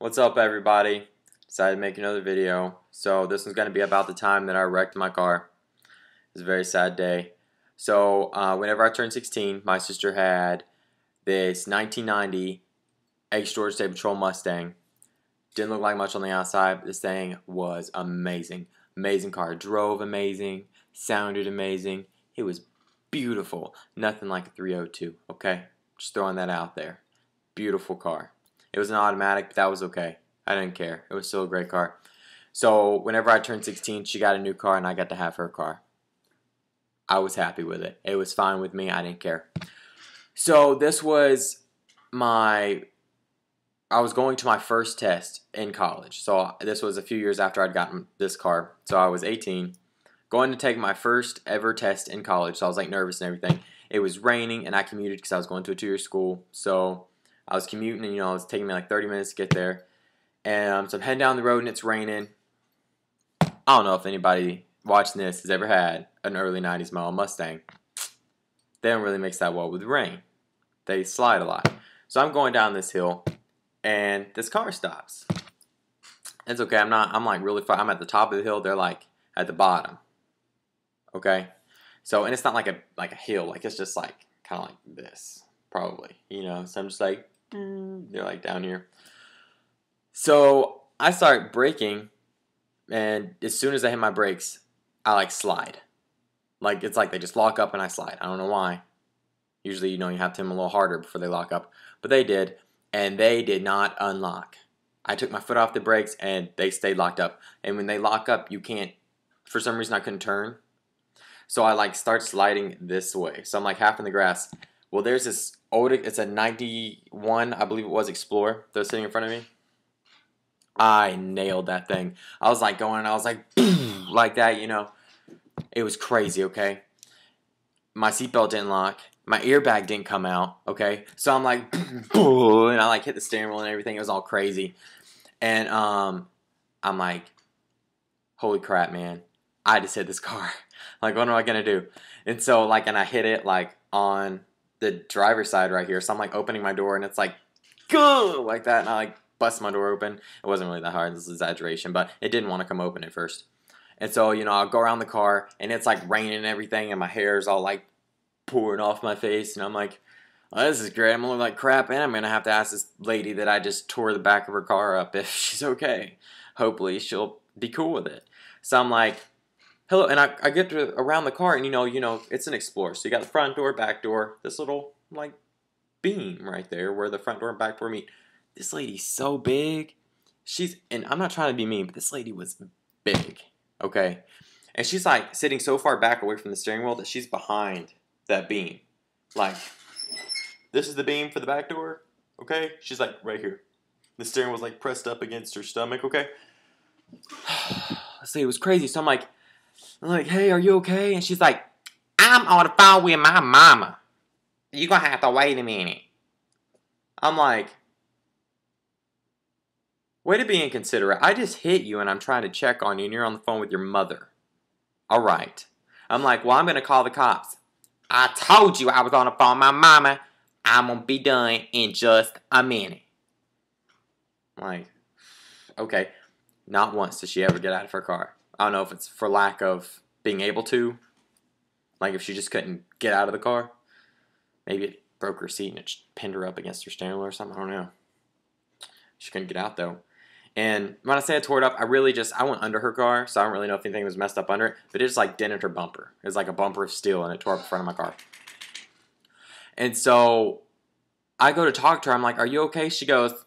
What's up, everybody? Decided to make another video. So this one's going to be about the time that I wrecked my car. It was a very sad day. So whenever I turned 16, my sister had this 1990 Georgia State Patrol Mustang. Didn't look like much on the outside, but this thing was amazing. Amazing car. Drove amazing. Sounded amazing. It was beautiful. Nothing like a 302, okay? Just throwing that out there. Beautiful car. It was an automatic, but that was okay. I didn't care. It was still a great car. So whenever I turned 16, she got a new car and I got to have her car. I was happy with it. It was fine with me. I didn't care. So this was I was going to my first test in college. So this was a few years after I'd gotten this car. So I was 18, going to take my first ever test in college. So I was like nervous and everything. It was raining and I commuted because I was going to a 2-year school. So I was commuting and, it was taking me like 30 minutes to get there. And so I'm heading down the road and it's raining. I don't know if anybody watching this has ever had an early 90s model Mustang. They don't really mix that well with rain. They slide a lot. So I'm going down this hill and this car stops. It's okay. I'm like really far. I'm at the top of the hill. They're like at the bottom. Okay. So, and it's not like a hill. Like it's just like kind of like this. Probably. So I'm just like, they're like down here. So I start braking, and as soon as I hit my brakes, I like slide. Like it's like they just lock up and I slide. I don't know why. Usually, you have to hit them a little harder before they lock up. But they did, and they did not unlock. I took my foot off the brakes, and they stayed locked up. And when they lock up, you can't, for some reason I couldn't turn. So I like start sliding this way. So I'm like half in the grass. Well, there's this old, it's a 91, I believe it was, Explorer that was sitting in front of me. I nailed that thing. I was like going, I was like, like that, It was crazy, okay? My seatbelt didn't lock. My airbag didn't come out, okay? So I'm like, and I like hit the steering wheel and everything. It was all crazy. And I'm like, holy crap, man. I just hit this car. Like, what am I going to do? And so, like, and I hit it, like, on the driver's side right here. So I'm, like, opening my door, and it's like, go! Like that. And I, like, bust my door open. It wasn't really that hard. This is exaggeration. But it didn't want to come open at first. And so, I'll go around the car, and it's, like, raining and everything, and my hair's all, like, pouring off my face. And I'm like, oh, this is great. I'm going to look like crap, and I'm going to have to ask this lady that I just tore the back of her car up if she's okay. Hopefully, she'll be cool with it. So I'm like, hello, and I get to around the car, and it's an Explorer. So you got the front door, back door, this little, like, beam right there where the front door and back door meet. This lady's so big. And I'm not trying to be mean, but this lady was big, okay? And she's, like, sitting so far back away from the steering wheel that she's behind that beam. Like, this is the beam for the back door, okay? She's, like, right here. The steering wheel's, like, pressed up against her stomach, okay? Let's see, it was crazy. So I'm like, hey, are you okay? And she's like, I'm on the phone with my mama. You're going to have to wait a minute. I'm like, way to be inconsiderate. I just hit you and I'm trying to check on you and you're on the phone with your mother. All right. I'm like, well, I'm going to call the cops. I told you I was on the phone with my mama. I'm going to be done in just a minute. I'm like, okay. Not once did she ever get out of her car. I don't know if it's for lack of being able to. Like if she just couldn't get out of the car. Maybe it broke her seat and it pinned her up against her steering wheel or something. I don't know. She couldn't get out though. And when I say I tore it up, I went under her car. So I don't really know if anything was messed up under it. But it just like dented her bumper. It was like a bumper of steel and it tore up the front of my car. And so I go to talk to her. I'm like, are you okay? She goes,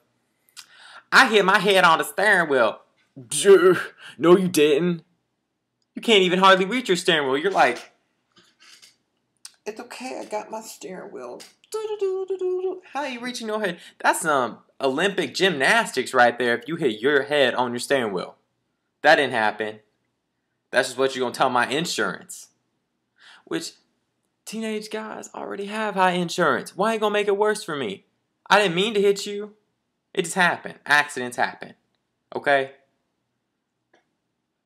I hit my head on the steering wheel. No, you didn't. You can't even hardly reach your steering wheel. You're like, it's okay, I got my steering wheel. How are you reaching your head? That's some Olympic gymnastics right there if you hit your head on your steering wheel. That didn't happen. That's just what you're going to tell my insurance. Which, teenage guys already have high insurance. Why are you going to make it worse for me? I didn't mean to hit you. It just happened. Accidents happen. Okay?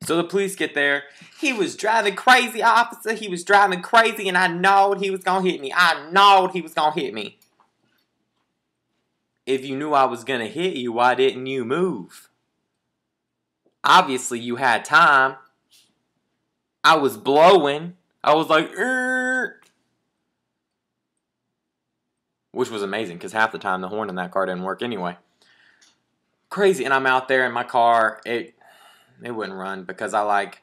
So the police get there. He was driving crazy, officer. He was driving crazy, and I knowed he was going to hit me. I knowed he was going to hit me. if you knew I was gonna hit you, why didn't you move? Obviously, you had time. I was blowing. I was like, which was amazing because half the time the horn in that car didn't work anyway. Crazy, and I'm out there in my car. It wouldn't run because I like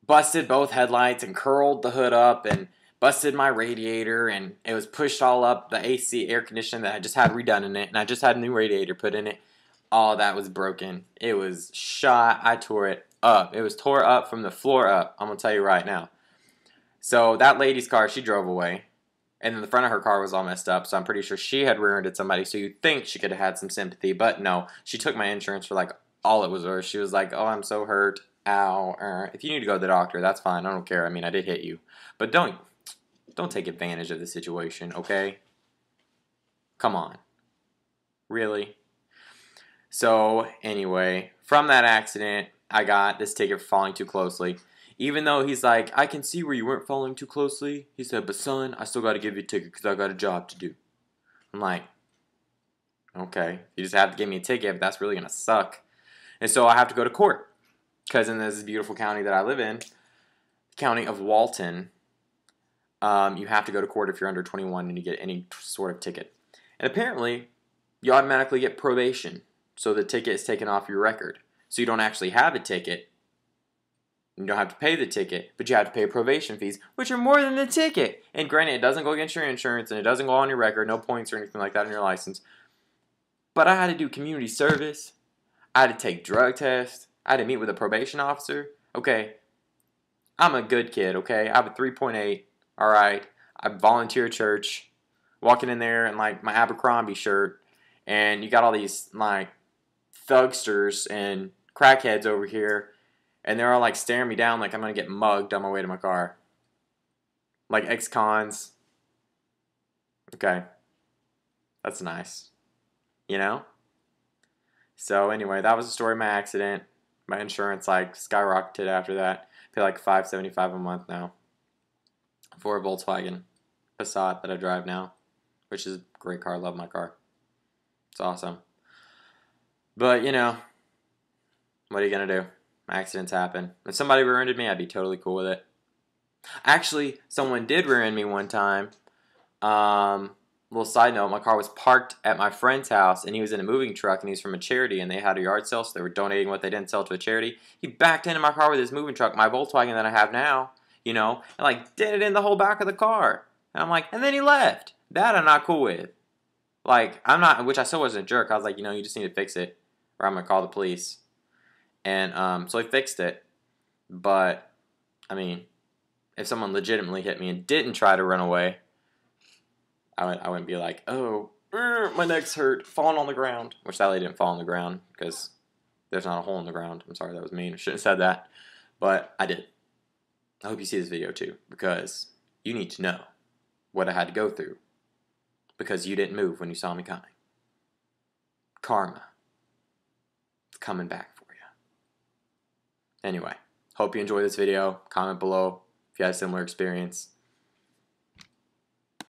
busted both headlights and curled the hood up and busted my radiator, and it was pushed all up the AC air conditioning that I just had redone in it, and I just had a new radiator put in it. All that was broken. It was shot. I tore it up. It was tore up from the floor up. I'm gonna tell you right now. So that lady's car, she drove away. And then the front of her car was all messed up, so I'm pretty sure she had rear-ended somebody, so you'd think she could have had some sympathy, but no. She took my insurance for, like, all it was worth. She was like, oh, I'm so hurt. Ow. If you need to go to the doctor, that's fine. I don't care. I mean, I did hit you. But don't take advantage of the situation, okay? Come on. Really? So, anyway, from that accident, I got this ticket for following too closely. Even though he's like, I can see where you weren't following too closely. He said, but son, I still got to give you a ticket because I got a job to do. I'm like, okay, you just have to give me a ticket, but that's really going to suck. And so I have to go to court. Because in this beautiful county that I live in, the county of Walton, you have to go to court if you're under 21 and you get any sort of ticket. And apparently, you automatically get probation. So the ticket is taken off your record. So you don't actually have a ticket. You don't have to pay the ticket, but you have to pay probation fees, which are more than the ticket. And granted, it doesn't go against your insurance, and it doesn't go on your record, no points or anything like that on your license. But I had to do community service. I had to take drug tests. I had to meet with a probation officer. Okay, I'm a good kid, okay? I have a 3.8, all right? I volunteer at church, walking in there in, like, my Abercrombie shirt, and you got all these, like, thugsters and crackheads over here, and they're all like staring me down like I'm going to get mugged on my way to my car. Like ex-cons. Okay. That's nice. You know? So anyway, that was the story of my accident. My insurance like skyrocketed after that. I pay like $575 a month now. For a Volkswagen Passat that I drive now. Which is a great car. I love my car. It's awesome. But, you know, what are you going to do? Accidents happen. If somebody rear-ended me, I'd be totally cool with it. Actually, someone did rear-end me one time. Little side note, my car was parked at my friend's house, and he was in a moving truck, and he was from a charity, and they had a yard sale, so they were donating what they didn't sell to a charity. He backed into my car with his moving truck, my Volkswagen that I have now, you know, and like dented in the whole back of the car. And I'm like, and then he left. That I'm not cool with. Like, I'm not, which I still wasn't a jerk. I was like, you know, you just need to fix it, or I'm going to call the police. And so I fixed it. But, I mean, if someone legitimately hit me and didn't try to run away, I wouldn't be like, oh, my neck's hurt, falling on the ground. Which that lady didn't fall on the ground because there's not a hole in the ground. I'm sorry, that was mean. I shouldn't have said that. But I did. I hope you see this video too, because you need to know what I had to go through because you didn't move when you saw me coming. Karma. It's coming back for you. Anyway, hope you enjoyed this video. Comment below if you had a similar experience.